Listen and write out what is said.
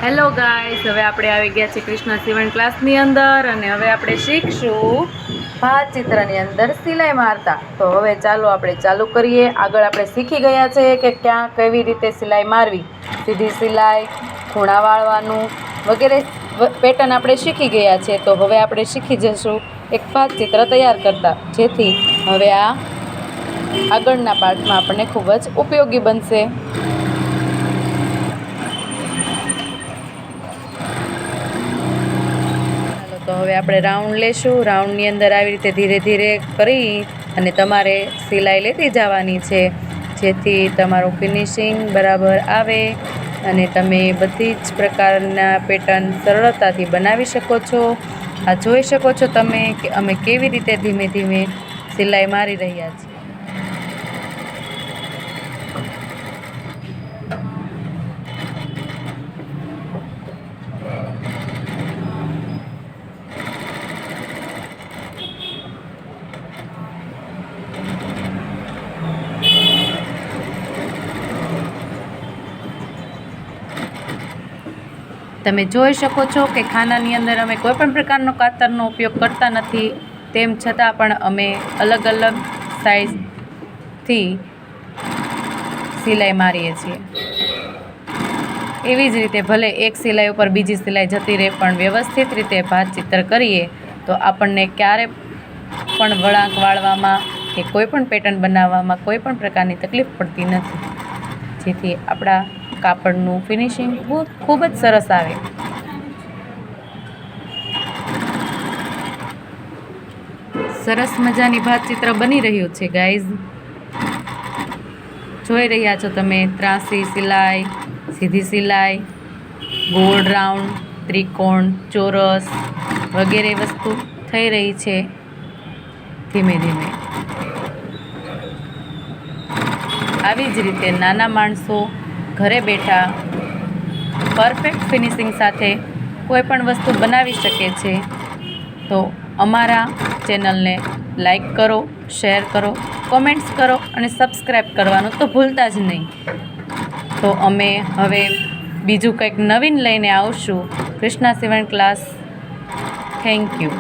Hello guys, હવે આપણે આવી ગયા છીએ કૃષ્ણ સીવણ ક્લાસની અંદર અને હવે આપણે શીખશું ભાત ચિત્રની અંદર સિલાઈ મારતા. તો હવે ચાલો આપણે ચાલુ કરીએ. આગળ આપણે શીખી ગયા છે કે ક્યાં કેવી રીતે સિલાઈ મારવી, સીધી સિલાઈ, ખૂણા વાળવાનું વગેરે પેટર્ન આપણે શીખી ગયા છે. તો હવે આપણે શીખી જશું એક ભાત ચિત્ર તૈયાર કરતા, જેથી હવે આ આગળના પાર્ટમાં આપણને ખૂબ જ ઉપયોગી બનશે. તો હવે આપણે રાઉન્ડ લેશું. રાઉન્ડની અંદર આવી રીતે ધીરે ધીરે કરી અને તમારે સિલાઈ લેતી જવાની છે, જેથી તમારું ફિનિશિંગ બરાબર આવે અને તમે બધી જ પ્રકારના પેટર્ન સરળતાથી બનાવી શકો છો. આ જોઈ શકો છો તમે કે અમે કેવી રીતે ધીમે ધીમે સિલાઈ મારી રહ્યા છીએ. તમે જોઈ શકો છો કે ખાનાની અંદર અમે કોઈપણ પ્રકારનો કાતરનો ઉપયોગ કરતા નથી, તેમ છતાં પણ અમે અલગ અલગ સાઇઝથી સિલાઈ મારીએ છીએ. એવી જ રીતે ભલે એક સિલાઈ ઉપર બીજી સિલાઈ જતી રહે, પણ વ્યવસ્થિત રીતે ભાત ચિત્ર કરીએ તો આપણને ક્યારે પણ વળાંક વાળવામાં કે કોઈપણ પેટર્ન બનાવવામાં કોઈ પણ પ્રકારની તકલીફ પડતી નથી, જેથી આપણા કાપડનું ફિનિશિંગ ખૂબ જ સરસ આવે. સરસ મજાની ભાત ચિત્ર બની રહ્યું છે ગાઈઝ. જોઈ રહ્યા છો તમે, ત્રાસી સિલાઈ, સીધી સિલાઈ, ગોળ, રાઉન્ડ, ત્રિકોણ, ચોરસ વગેરે વસ્તુ થઈ રહી છે ધીમે ધીમે. આવી જ રીતે નાના માણસો ઘરે બેઠા પરફેક્ટ ફિનિશિંગ સાથે કોઈ પણ વસ્તુ બનાવી શકે છે. તો અમારા ચેનલને લાઈક કરો, શેર કરો, કોમેન્ટ્સ કરો અને સબસ્ક્રાઈબ કરવાનું તો ભૂલતા જ નહીં. તો અમે હવે બીજું કંઈક નવીન લઈને આવશું. કૃષ્ણા સીવણ ક્લાસ. Thank you.